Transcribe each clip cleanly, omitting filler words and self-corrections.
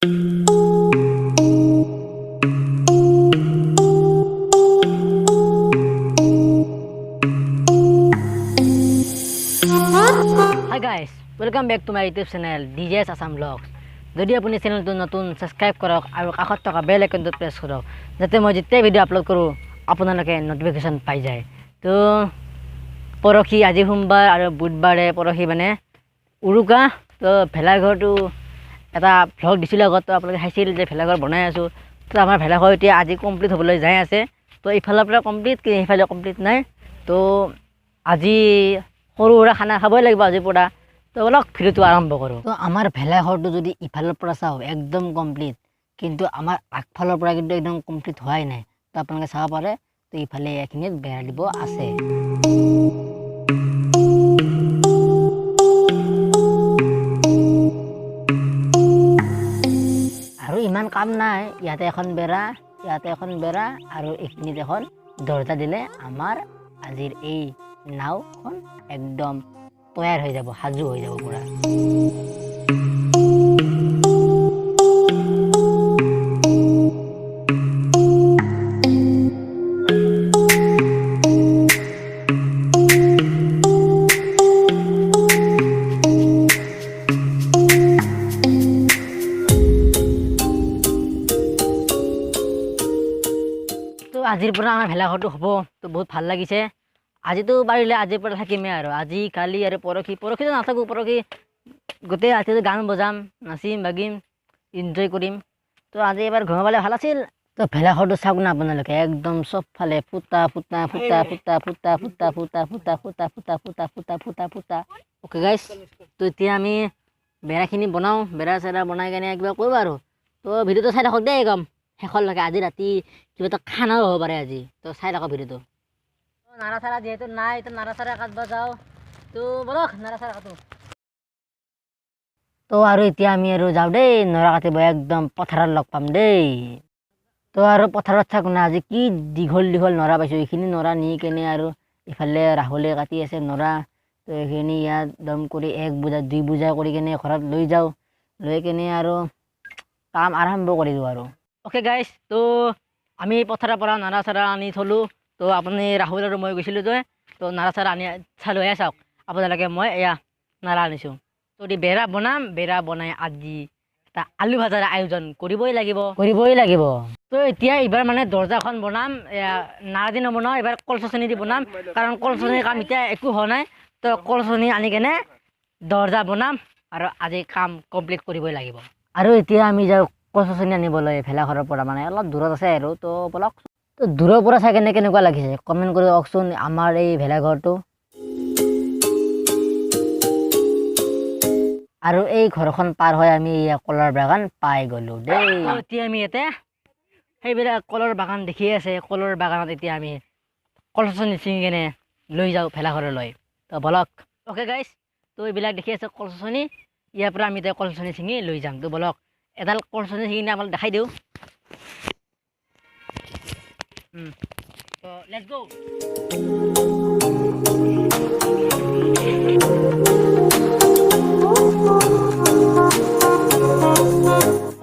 Hi guys, welcome back to my YouTube channel DJ's Assam Vlogs. যদি আপুনি চেনেলটো নতুন সাবস্ক্ৰাইব কৰক আৰু কাষত থকা বেল আইকনটো প্ৰেছ কৰক যাতে মই যেতিয়া ভিডিঅ' আপলোড কৰোঁ আপোনালোকে নটিফিকেশ্যন পাই যায়। তো পৰহি আজি সোমবাৰ আৰু বুধবাৰে পৰহি মানে উৰুকা। তো ভেলাঘৰটো এটা ভ্লগ দিছিলোঁ আগত, তো আপোনালোকে চাইছিল যে ভেলাঘৰ বনাই আছোঁ। তো আমাৰ ভেলাঘৰ এতিয়া আজি কমপ্লিট হ'বলৈ যাই আছে। তো ইফালৰ পৰা কমপ্লিট কিন্তু সেইফালে কমপ্লিট নাই। তো আজি সৰু সুৰা খানা খাবই লাগিব আজিৰ পৰা। তো অলপ ভিডিঅ'টো আৰম্ভ কৰোঁ। তো আমাৰ ভেলাঘৰটো যদি ইফালৰ পৰা চাওঁ একদম কমপ্লিট, কিন্তু আমাৰ আগফালৰ পৰা কিন্তু একদম কমপ্লিট হোৱাই নাই। তো আপোনালোকে চাব পাৰে। তো ইফালে এইখিনিত বেৰা দিব আছে। আৰু ইমান কাম নাই, ইয়াতে এখন বেৰা, ইয়াতে এখন বেৰা আৰু এইখিনিত এখন দৰ্জা দিলে আমাৰ আজিৰ এই নাওখন একদম তৈয়াৰ হৈ যাব, সাজু হৈ যাব পুৰা। তো আজিৰ পৰা আমাৰ ভেলাঘৰটো হ'ব। তো বহুত ভাল লাগিছে। আজিতো পাৰিলে আজিৰ পৰা থাকিমেই আৰু আজি কালি আৰু পৰহিতো নাথাকোঁ। পৰহি গোটেই ৰাতিটো গান বজাম, নাচিম বাগিম, এনজয় কৰিম। তো আজি এবাৰ ঘৰ পালে ভাল আছিল। তো ভেলাঘৰটো চাওক না আপোনালোকে, একদম চবফালে ফুটা ফুটা ফুটা ফুটা ফুটা ফুটা ফুটা ফুটা ফুটা ফুটা ফুটা ফুটা ফুটা ফুটা। অ'কে গাইছ, তো এতিয়া আমি বেৰাখিনি বনাওঁ, বেৰা চেৰা বনাই কেনে কিবা কৰোঁ আৰু। তো ভিডিঅ'টো চাই থাকক দেই একদম শেষলৈকে। আজি ৰাতি কিবা এটা খানাও হ'ব পাৰে আজি। তো চাই থাকক ভিডিঅ'টো। নাৰা চাৰা যিহেতু নাই, তো নাৰা চাৰা কাটব যাওঁ। তো বলক নাৰা চাৰা কাটো। তো আৰু এতিয়া আমি আৰু যাওঁ দেই নৰা কাটিব, একদম পথাৰত লগ পাম দেই। তো আৰু পথাৰত থাক না, আজি কি দীঘল দীঘল নৰা পাইছোঁ। এইখিনি নৰা নি কেনে আৰু ইফালে ৰাহুলে কাটি আছে নৰা। তো এইখিনি ইয়াত দম কৰি 1 বোজা 2 বোজা কৰি কেনে ঘৰত লৈ যাওঁ। লৈ কেনে আৰু কাম আৰম্ভ কৰি দিওঁ আৰু। অ'কে গাইছ, তো আমি পথাৰৰ পৰা নাৰা চাৰা আনি থলোঁ। তো আপুনি ৰাহুল আৰু মই গৈছিলোঁ যে, তো নাৰা চাৰা আনি চালৈহে চাওক আপোনালোকে। মই এয়া নাৰা আনিছোঁ। তো বেৰা বনাম, বেৰা বনাই আজি এটা আলু ভাজাৰ আয়োজন কৰিবই লাগিব। তো এতিয়া এইবাৰ মানে দৰ্জাখন বনাম, নাৰা দি নবনাওঁ, এইবাৰ কল চচনি দি বনাম। কাৰণ কল চচনিৰ কাম এতিয়া একো হোৱা নাই। তো কল চচনি আনি কেনে দৰ্জা বনাম আৰু আজি কাম কমপ্লিট কৰিবই লাগিব। আৰু এতিয়া আমি যাওঁ কল চচনি আনিবলৈ ভেলাঘৰৰ পৰা, মানে অলপ দূৰত আছে আৰু। তো বলক। তো দূৰৰ পৰা চাই কেনে কেনেকুৱা লাগিছে কমেণ্ট কৰি কওকচোন আমাৰ এই ভেলাঘৰটো। আৰু এই ঘৰখন পাৰ হৈ আমি কলৰ বাগান পাই গ'লোঁ দেই। এতিয়া আমি ইয়াতে সেইবিলাক কলৰ বাগান দেখিয়ে আছে, কলৰ বাগানত এতিয়া আমি কল চচনি ছিঙি কেনে লৈ যাওঁ ভেলাঘৰলৈ। তো বলক। অ'কে গাইছ, তো এইবিলাক দেখি আছে কল চচনি, ইয়াৰ পৰা আমি এতিয়া কল চচনি ছিঙি লৈ যাম। তো বলক এডাল কল চচনি ছিঙি কিনে আপোনালোক দেখাই দিওঁ। তো লেটছ গো।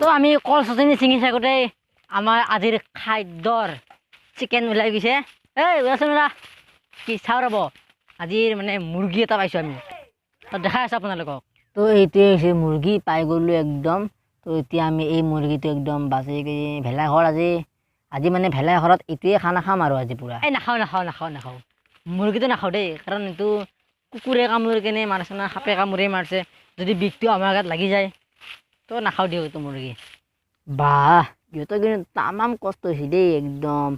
তো আমি কল চচনি ছিঙি থাকোঁতে আমাৰ আজিৰ খাদ্যৰ চিকেন ওলাই গৈছে। ওলাচোন ওলা, কি চাওঁ ৰ'ব, আজিৰ মানে মুৰ্গী এটা পাইছোঁ আমি। তো দেখাই আছোঁ আপোনালোকক। তো এইটোৱে হৈছে মুৰ্গী, পাই গ'লোঁ একদম। তো এতিয়া আমি এই মুৰ্গীটো একদম বাচি ভেলাঘৰ আজি মানে ভেলাঘৰত এইটোৱে খানা খাম আৰু আজি পূৰা। নাখাওঁ মুৰ্গীটো নাখাওঁ দেই, কাৰণ এইটো কুকুৰে কামুৰি কেনে মাৰিছে না, সাপে কামুৰি মাৰিছে। যদি বিষটো আমাৰ গাত লাগি যায় তো নাখাওঁ দিয়ক এইটো মুৰ্গী। বাহ, ইহঁতৰ কিন্তু তামাম কষ্ট হৈছে দেই একদম।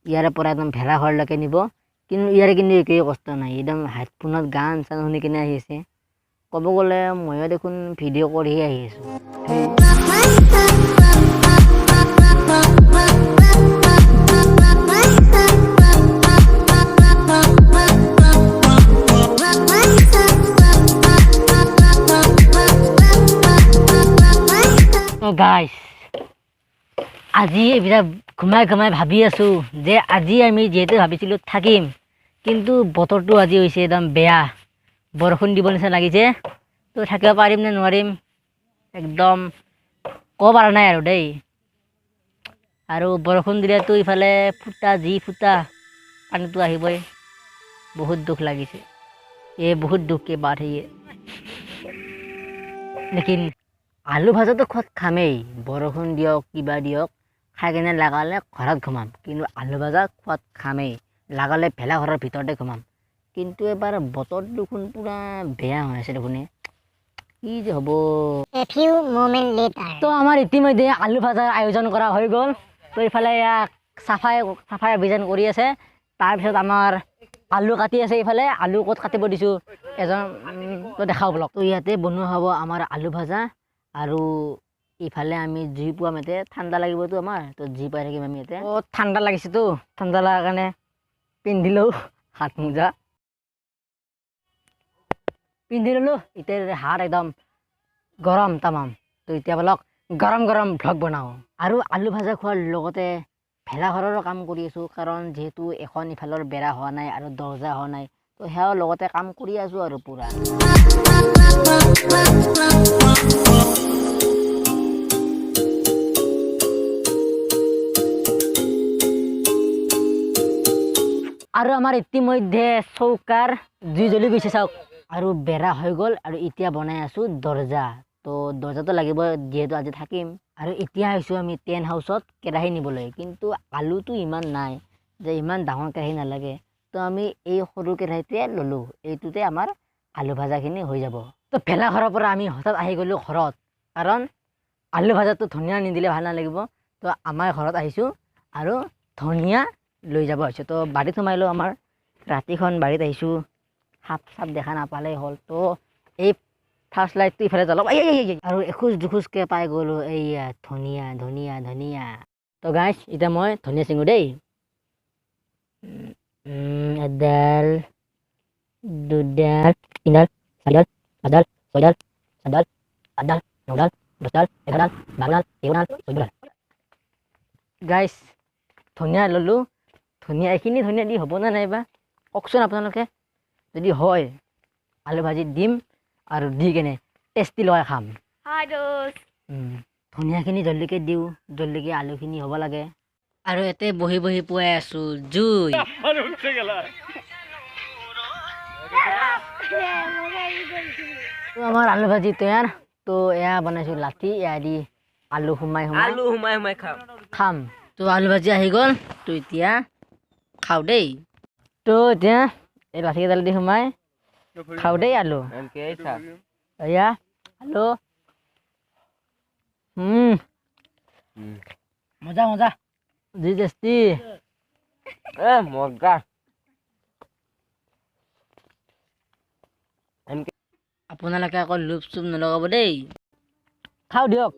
ইয়াৰে পৰা একদম ভেলাঘৰলৈকে নিব, কিন্তু ইয়াৰে কিন্তু একোৱেই কষ্ট নাই। একদম হেডফোনত গান চান শুনি কেনে আহি আছে। ক'ব গ'লে ময়ো দেখোন ভিডিঅ' কৰিহে আহি আছোঁ। গাইছ, আজি এইবিলাক ঘুমাই ঘুমাই ভাবি আছোঁ যে আজি আমি যিহেতু ভাবিছিলোঁ থাকিম, কিন্তু বতৰটো আজি হৈছে একদম বেয়া, বৰষুণ দিব নিচিনা লাগিছে। তো থাকিব পাৰিম নে নোৱাৰিম, একদম ক'ব পৰা নাই আৰু দেই। আৰু বৰষুণ দিলেতো ইফালে ফুটা পানীটো আহিবই, বহুত দুখ লাগিছে। বহুত দুখ কে বাত है ये। লেকিন আলু ভাজাটো খোৱাত খামেই, বৰষুণ দিয়ক কিবা দিয়ক খাই কেনে লাগালে ঘৰত ঘুমাম, কিন্তু আলু ভাজা খোৱাত খামেই, লাগালে ভেলাঘৰৰ ভিতৰতে ঘুমাম। কিন্তু এবাৰ বতৰ দেখোন পুৰা বেয়া হৈ আছে দেখোন, কি যে হ'ব। তো আমাৰ ইতিমধ্যে আলু ভাজাৰ আয়োজন কৰা হৈ গ'ল। তো ইফালে চাফাই অভিযান কৰি আছে। তাৰপিছত আমাৰ আলু কাটি আছে, ইফালে আলু ক'ত কাটিব দিছোঁ এজন তো দেখাও ব্লক। তো ইয়াতে বনোৱা হ'ব আমাৰ আলু ভাজা, আৰু ইফালে আমি জুই পোৱাম। ইয়াতে ঠাণ্ডা লাগিবতো আমাৰ, তো জুই পাই থাকিম আমি ইয়াতে। ঠাণ্ডা লাগিছেতো, ঠাণ্ডা লগাৰ কাৰণে পিন্ধিলোঁ হাত মোজা, পিন্ধি ল'লোঁ। এতিয়া হাত একদম গৰম তামাম। তো এতিয়া বলক গৰম ভ্লগ বনাওঁ। আৰু আলু ভাজা খোৱাৰ লগতে ভেলাঘৰৰো কাম কৰি আছোঁ, কাৰণ যিহেতু এখন ইফালৰ বেৰা হোৱা নাই আৰু দৰ্জা হোৱা নাই, তো সেয়াও লগতে কাম কৰি আছোঁ আৰু পূৰা। আৰু আমাৰ ইতিমধ্যে চৌকাৰ জুই জ্বলি গৈছে চাওক, আৰু বেৰা হৈ গ'ল। আৰু এতিয়া বনাই আছোঁ দৰ্জা। তো দৰ্জাটো লাগিব যিহেতু আজি থাকিম। আৰু এতিয়া আহিছোঁ আমি টেণ্ট হাউচত কেৰাহী নিবলৈ, কিন্তু আলুটো ইমান নাই যে ইমান ডাঙৰ কেৰাহী নালাগে, তো আমি এই সৰু কেৰাহীটোৱে ল'লোঁ, এইটোতে আমাৰ আলু ভাজাখিনি হৈ যাব। তো ভেলাঘৰৰ পৰা আমি হঠাৎ আহি গ'লোঁ ঘৰত, কাৰণ আলু ভাজাটো ধনিয়া নিদিলে ভাল নালাগিব। তো আমাৰ ঘৰত আহিছোঁ আৰু ধনিয়া লৈ যাব আহিছোঁ। তো বাৰীত সোমাইলোঁ, আমাৰ ৰাতিখন বাৰীত আহিছোঁ, সাপ চাপ দেখা নাপালেই হ'ল। তো এই ফাৰ্ষ্ট লাইটটো ইফালে জ্বলাব, আৰু এখোজ দুখোজকৈ পাই গ'লোঁ এইয়া ধনিয়া। তো গাইছ, এতিয়া মই ধনিয়া ছিঙো দেই। এডাল, দুডাল, তিনিডাল, চাৰিডাল, পাঁচডাল, ছয়ডাল, সাতডাল, আঠডাল, নডাল, 10ডাল, 11ডাল, 12ডাল, 13ডাল, 14ডাল। গাইছ, ধনিয়া ল'লোঁ। এইখিনি ধনিয়া দি হ'বনে নাইবা কওকচোন আপোনালোকে। যদি হয় আলু ভাজিত দিম, আৰু দি কেনে টেষ্টি লগাই খাম। ধনিয়াখিনি জলদিকে দিওঁ, জলদিকে আলুখিনি হ'ব লাগে। আৰু ইয়াতে বহি পুৱাই আছোঁ জুই। তো আমাৰ আলু ভাজি তৈয়াৰ। তো এয়া বনাইছোঁ লাঠি, এয়া দি আলু সোমাই খাম। তো আলু ভাজি আহি গ'ল, তো এতিয়া খাওঁ দেই। তো এতিয়া এই লাঠিকেইডাল দি সোমাই খাওঁ দেই আলু। এয়া আলু, মজা যি টেষ্টি, মজা। আপোনালোকে আকৌ লোভ চুপ নলগাব দেই, খাওঁ দিয়ক।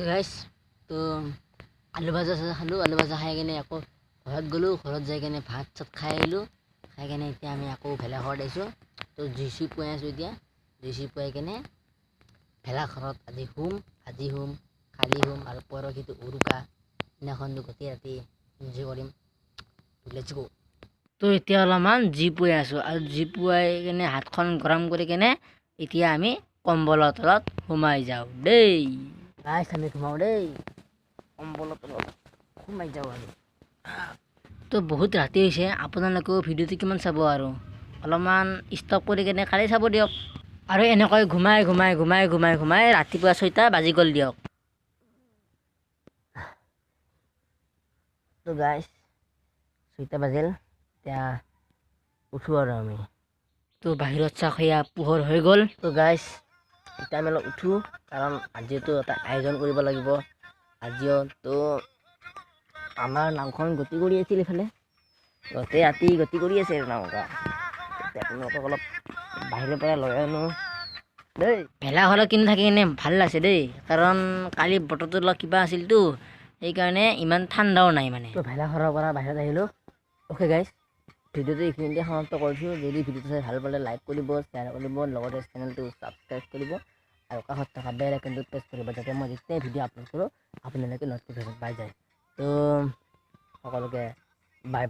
গাইছ, তো আলু ভাজা খালোঁ, আলু ভাজা খাই কেনে আকৌ ঘৰত গ'লোঁ, ঘৰত যাই কেনে ভাত চাত খাই আহিলোঁ। খাই কেনে এতিয়া আমি আকৌ ভেলাঘৰত আহিছোঁ। তো জুই চুই পুৱাই আছোঁ এতিয়া, জুই চুই পুৱাই কেনে ভেলাঘৰত আজি শুম, কালি শুম, আৰু পৰহিটো উৰুকা দিনাখনটো গোটেই ৰাতি এনজয় কৰিম। লেটছ গো। তো এতিয়া অলপমান জুই পুৱাই আছোঁ, আৰু জুই পুৱাই কেনে হাতখন গৰম কৰি কেনে এতিয়া আমি কম্বলৰ তলত সোমাই যাওঁ দেই। গাইছ, আমি সোমাওঁ দেই, কম্বলৰ তলত সোমাই যাওঁ আমি। তো বহুত ৰাতি হৈছে, আপোনালোকেও ভিডিঅ'টো কিমান চাব, আৰু অলপমান ষ্টপ কৰি কেনে কালি চাব দিয়ক। আৰু এনেকৈ ঘুমাই ৰাতিপুৱা 6টা বাজি গ'ল দিয়ক। তো গাইছ, 6টা বাজিল, এতিয়া উঠোঁ আৰু আমি। তো বাহিৰত চাওক, সেয়া পোহৰ হৈ গ'ল। তো গাইছ, এতিয়া আমি অলপ উঠোঁ, কাৰণ আজিওতো এটা আয়োজন কৰিব লাগিব। আজিও তো আমাৰ নাওখন গতি কৰি আছিল, ইফালে গোটেই ৰাতি গতি কৰি আছে নাওকা। আপোনালোকক অলপ বাহিৰৰ পৰা লৈ আনো দেই। ভেলাঘৰত কিনি থাকি কিনে ভাল লাগিছে দেই, কাৰণ কালি বতৰটো অলপ কিবা আছিলতো, সেইকাৰণে ইমান ঠাণ্ডাও নাই মানে। তো ভেলাঘৰৰ পৰা বাহিৰত আহিলোঁ। অ'কে গাইছ, ভিডিঅ'টো এইখিনিতে সমাপ্ত কৰিছোঁ। যদি ভিডিঅ'টো চাই ভাল পালে লাইক কৰিব, শ্বেয়াৰ কৰিব, লগতে চেনেলটো ছাবস্ক্ৰাইব কৰিব আৰু কাষত থকা বেল আইকনটো প্ৰেছ কৰিব, যাতে মই যেতিয়াই ভিডিঅ' আপলোড কৰোঁ আপোনালোকে ন'টিফিকেশ্যন পাই যায়। তো সকলোকে বাই বাই।